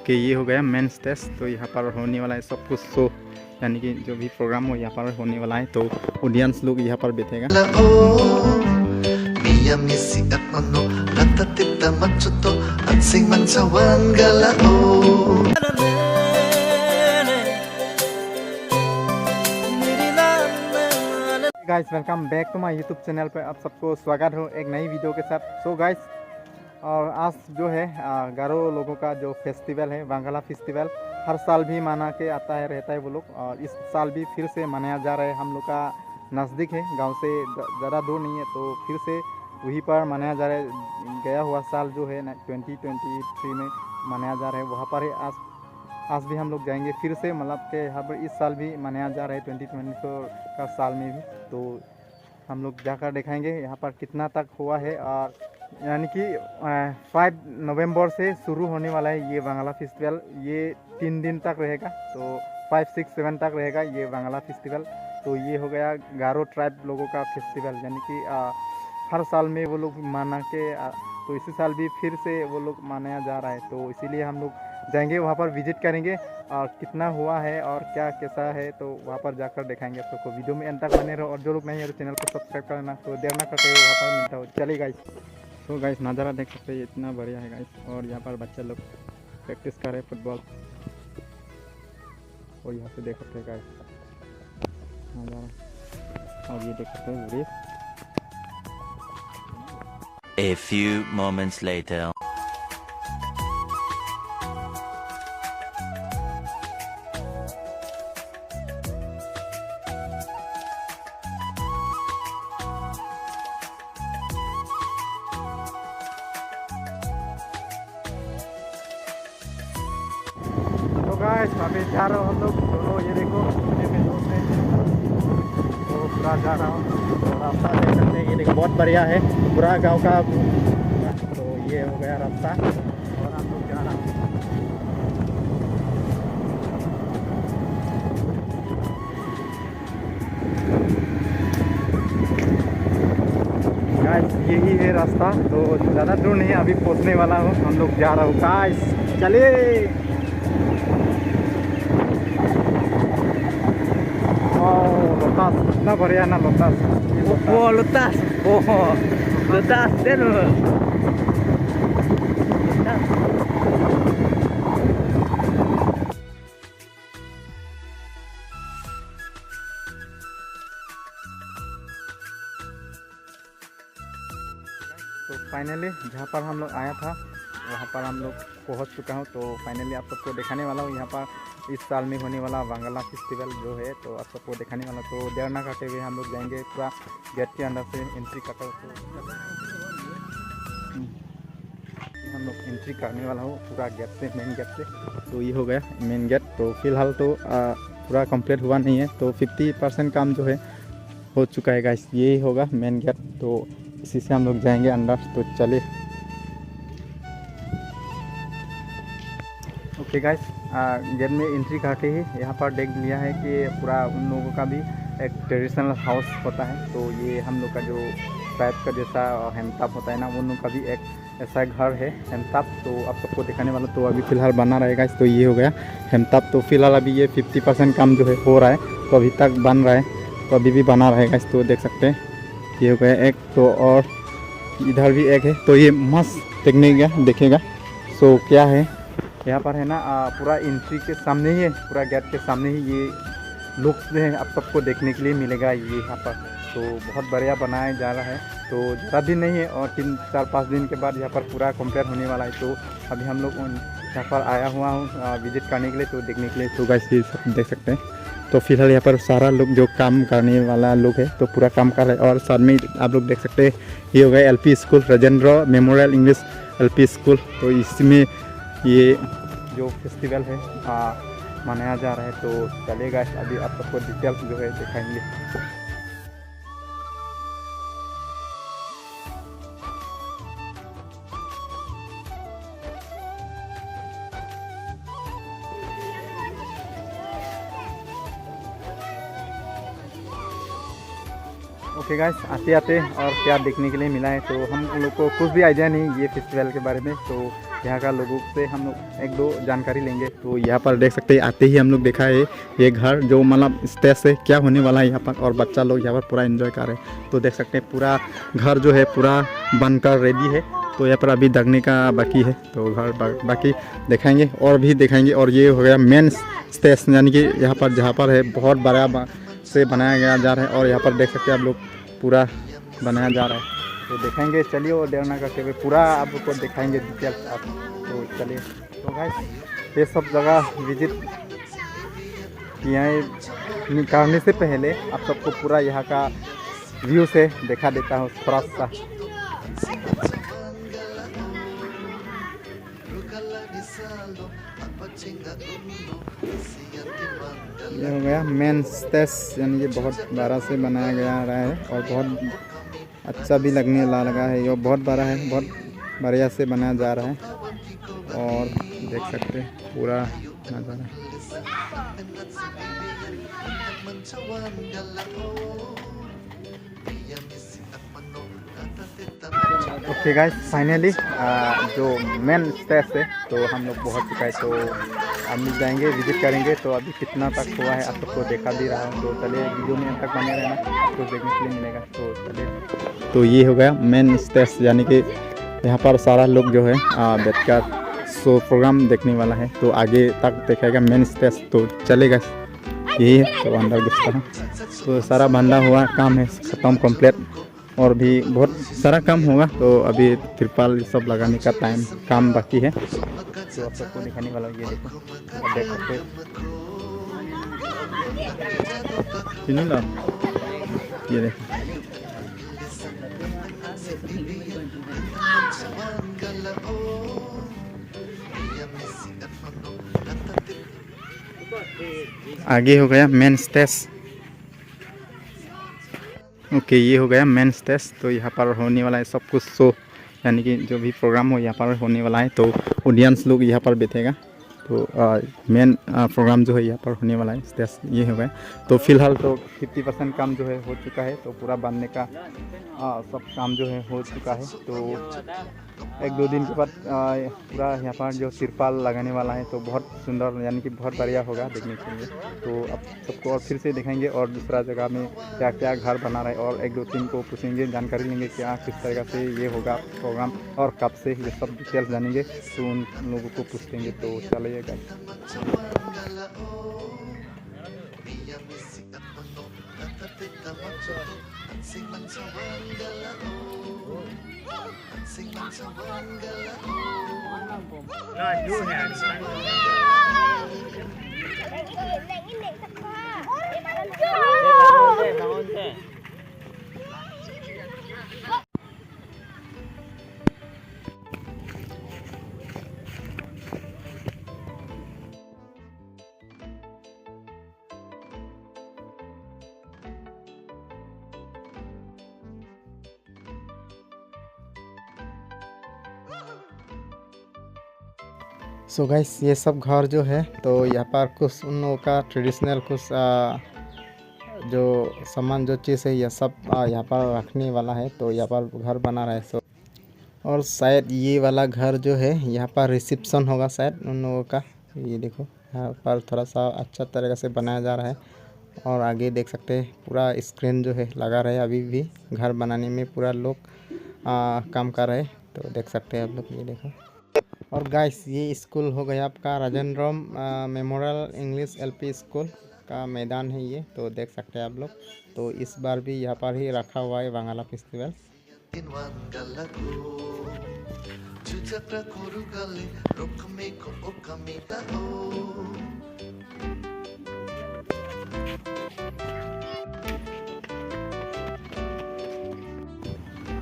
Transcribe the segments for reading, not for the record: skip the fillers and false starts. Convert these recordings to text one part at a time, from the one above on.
Okay, ये हो गया मेन स्टेज। तो यहाँ पर होने वाला है सब कुछ शो, यानी कि जो भी प्रोग्राम हो यहाँ पर होने वाला है। तो ऑडियंस लोग यहाँ पर बैठेगा। Guys, welcome back to my YouTube channel पर आप सबको स्वागत हो एक नई वीडियो के साथ। सो गाइस, और आज जो है गारो लोगों का जो फेस्टिवल है बांग्ला फेस्टिवल, हर साल भी मना के आता है रहता है वो लोग, और इस साल भी फिर से मनाया जा रहा है। हम लोग का नज़दीक है, गांव से ज़्यादा दूर नहीं है, तो फिर से वहीं पर मनाया जा रहा है। गया हुआ साल जो है 2023 में मनाया जा रहा है, वहाँ पर है। आज भी हम लोग जाएंगे फिर से, मतलब कि यहाँ पर इस साल भी मनाया जा रहा है 2024 का साल में भी। तो हम लोग जाकर दिखाएंगे यहाँ पर कितना तक हुआ है। और यानी कि 5 नवंबर से शुरू होने वाला है ये बांग्ला फेस्टिवल। ये 3 दिन तक रहेगा, तो 5, 6, 7 तक रहेगा ये बांग्ला फेस्टिवल। तो ये हो गया गारो ट्राइब लोगों का फेस्टिवल, यानी कि हर साल में वो लोग माना के तो इसी साल भी फिर से वो लोग मनाया जा रहा है। तो इसीलिए हम लोग जाएंगे वहाँ पर, विजिट करेंगे और कितना हुआ है और क्या कैसा है, तो वहाँ पर जाकर दिखाएंगे आप सबको। वीडियो में अंत तक बने रहो, और जो लोग नहीं है तो चैनल को सब्सक्राइब करना। तो देर ना करते हुए वहाँ पर मिलता हो। चलिए गाइस, तो गाइस नज़ारा देख सकते हैं, इतना बढ़िया है गाइस। और यहाँ पर बच्चे लोग प्रैक्टिस कर रहे हैं फुटबॉल, और यहाँ से देख सकते हैं गाइस नज़ारा। और ये देख सकते हैं race. A few moments later. तो गाइस अभी जा रहा हूँ हम लोग दोनों, ये देखो मेरे दोस्त हैं, तो पूरा जा रहा हूँ। तो रास्ता देख सकते हैं, ये देखो बहुत बढ़िया है पूरा गांव का। तो ये हो गया रास्ता, और हम लोग जा रहा हूँ। गाइस यही है रास्ता, तो ज़्यादा दूर नहीं है, अभी पहुँचने वाला हूँ। हम लोग जा रहा हूँ गाइस, चलिए। लोटास कितना बढ़िया ना, lotus. Oh, lutas. Oh, lutas deh lu. तो फाइनली जहाँ पर हम लोग आया था वहाँ पर हम लोग पहुँच चुका हूँ। तो फाइनली आप सबको दिखाने वाला हूँ यहाँ पर इस साल में होने वाला बांग्ला फेस्टिवल जो है, तो आप सबको दिखाने वाला। तो देर ना करते हुए हम लोग जाएंगे पूरा गेट के अंदर से एंट्री करते। तो हम लोग एंट्री करने वाला हूँ पूरा गेट से, मेन गेट से। तो ये हो गया मेन गेट। तो फिलहाल तो पूरा कंप्लीट हुआ नहीं है, तो 50% काम जो है हो चुका है गाइस। ये होगा मेन गेट, तो इसी से हम लोग जाएंगे अंदर। तो चलिए। ओके गाइस, गेट में एंट्री करके ही यहाँ पर देख लिया है कि पूरा उन लोगों का भी एक ट्रेडिशनल हाउस होता है। तो ये हम लोग का जो ट्राइब का जैसा हेमताप होता है ना, उन लोग का भी एक ऐसा घर है हेमताप। तो आप सबको दिखाने वाला। तो अभी फ़िलहाल बना रहेगा। तो ये हो गया हेमताप। तो फिलहाल अभी ये 50% काम जो है हो रहा है, तो अभी तक बन रहा है, तो अभी भी बना रहेगा। तो देख सकते हैं ये हो गया एक, तो और इधर भी एक है। तो ये मस्त देखेगा। सो क्या है यहाँ पर है ना, पूरा एंट्री के सामने ही है, पूरा गेट के सामने ही ये लुक्स है आप सबको देखने के लिए मिलेगा ये यहाँ पर। तो बहुत बढ़िया बनाया जा रहा है। तो ज़्यादा दिन नहीं है, और 3, 4, 5 दिन के बाद यहाँ पर पूरा कंप्लीट होने वाला है। तो अभी हम लोग यहाँ पर आया हुआ हूँ विजिट करने के लिए, तो देखने के लिए। तो गाइस ये सब देख सकते हैं। तो फिलहाल यहाँ पर सारा लोग जो काम करने वाला लोग है, तो पूरा काम कर रहे हैं। और साथ में आप लोग देख सकते हैं ये हो गया LP school, Rajendra memorial English LP school. तो इसमें ये जो फेस्टिवल है मनाया जा रहा है। तो चलेगा, अभी आप सबको डिटेल्स जो है दिखाएंगे। ओके गाइस, आते आते और क्या देखने के लिए मिला है, तो हम लोग को कुछ भी आइडिया नहीं ये फेस्टिवल के बारे में। तो यहाँ का लोगों से हम लोग एक दो जानकारी लेंगे। तो यहाँ पर देख सकते हैं, आते ही हम लोग देखा है ये घर जो मतलब स्टेज से क्या होने वाला है यहाँ पर, और बच्चा लोग यहाँ पर पूरा एंजॉय कर रहे हैं। तो देख सकते हैं पूरा घर जो है पूरा बनकर रेडी है। तो यहाँ पर अभी दगने का बाकी है, तो घर बाकी दिखाएंगे और भी दिखाएंगे। और ये हो गया मेन स्टेज, यानी कि यहाँ पर जहाँ पर है बहुत बड़ा से बनाया गया जा रहा है। और यहाँ पर देख सकते हैं आप लोग पूरा बनाया जा रहा है, तो दिखाएंगे। चलिए वो देर ना करते हुए पूरा आपको दिखाएंगे डिटेल्स आप। तो चलिए, तो गाइस ये सब जगह विजिट यहाँ करने से पहले आप सबको पूरा यहाँ का व्यू से दिखा देता हूँ थोड़ा सा। ये हो गया मेन स्टेज, यानी कि बहुत बड़ा से बनाया गया रहा है और बहुत अच्छा भी लगने लगा है। ये बहुत बड़ा है, बहुत बढ़िया से बनाया जा रहा है। और देख सकते हैं पूरा नज़ारा। ओके गाइस, फाइनली जो मेन स्टेज है तो हम लोग पहुँच चुका है। तो हम जाएंगे, विजिट करेंगे। तो अभी कितना तक हुआ है आप सबको देखा भी रहा हूँ। तो चलिए वीडियो में अंत तक बने रहना, आपको देखने के लिए मिलेगा। तो चलिए, तो ये हो गया मेन स्टेज, यानी कि यहाँ पर सारा लोग जो है बैठकर शो प्रोग्राम देखने वाला है। तो आगे तक देखेगा मेन स्टेज। तो चलेगा, यही है। तो अंदर घुसता हूँ। तो सारा बंदा हुआ काम है ख़त्म कंप्लीट, और भी बहुत सारा काम होगा। तो अभी तिरपाल सब लगाने का काम बाकी है। तो आप सबको दिखाने वाला ये देखो, देख सकते ये देखो। आगे हो गया मेन स्टेज। ओके, ये हो गया मेन स्टेज। तो यहाँ पर होने वाला है सब कुछ शो, यानी कि जो भी प्रोग्राम हो यहाँ पर होने वाला है। तो ऑडियंस लोग यहाँ पर बैठेगा। तो मेन प्रोग्राम जो है यहाँ पर होने वाला है, स्टेज ये हो गया। तो फिलहाल तो 50% काम जो है हो चुका है। तो पूरा बनने का सब काम जो है हो चुका है। तो एक दो दिन के बाद पूरा यहाँ पर जो तिरपाल लगाने वाला है, तो बहुत सुंदर, यानी कि बहुत बढ़िया होगा देखने के लिए। तो अब सबको और फिर से दिखाएंगे, और दूसरा जगह में क्या क्या घर बना रहे, और एक दो तीन को पूछेंगे, जानकारी लेंगे क्या किस तरह से ये होगा प्रोग्राम और कब से, ये सब डिटेल्स जानेंगे। तो उन लोगों को पूछेंगे। तो चलिएगा। सो गाइस, ये सब घर जो है, तो यहाँ पर कुछ उन लोगों का ट्रेडिशनल कुछ जो सामान जो चीज़ है ये सब यहाँ पर रखने वाला है। तो यहाँ पर घर बना रहा है। सो और शायद ये वाला घर जो है यहाँ पर रिसेप्शन होगा शायद उन लोगों का। ये देखो यहाँ पर थोड़ा सा अच्छा तरीक़े से बनाया जा रहा है। और आगे देख सकते हैं पूरा स्क्रीन जो है लगा रहा है। अभी भी घर बनाने में पूरा लोग काम कर रहे हैं। तो देख सकते हैं आप लोग, ये देखो। और गाइस, ये स्कूल हो गया आपका राजेंद्रम मेमोरियल इंग्लिश एलपी स्कूल का मैदान है ये। तो देख सकते हैं आप लोग। तो इस बार भी यहाँ पर ही रखा हुआ है Bangla festival.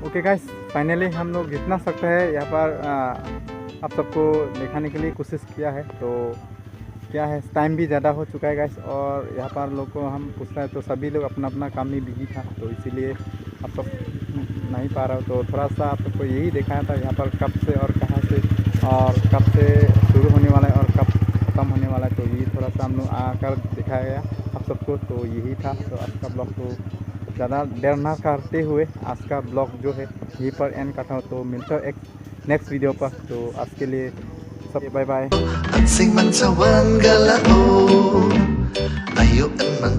Okay guys, finally हम लोग जितना सकते हैं यहाँ पर आप सबको दिखाने के लिए कोशिश किया है। तो क्या है, टाइम भी ज़्यादा हो चुका है गाइस, और यहाँ पर लोग को हम पूछते हैं तो सभी लोग अपना अपना काम में बिजी था। तो इसीलिए आप सब नहीं पा रहा हो। तो थोड़ा सा आप सबको यही दिखाया था यहाँ पर कब से और कहाँ से और कब से शुरू होने वाला है और कब ख़त्म होने वाला है। तो यही थोड़ा सा हम लोग आकर दिखाया गया आप सबको। तो यही था। तो आज का ब्लॉग तो ज़्यादा देर ना करते हुए आज का ब्लॉग जो है यहीं पर एंड करता हूँ। तो मिलता है एक नेक्स्ट वीडियो पर। तो आज के लिए सब bye bye. Ang sing man sa wan galao, ayo an mang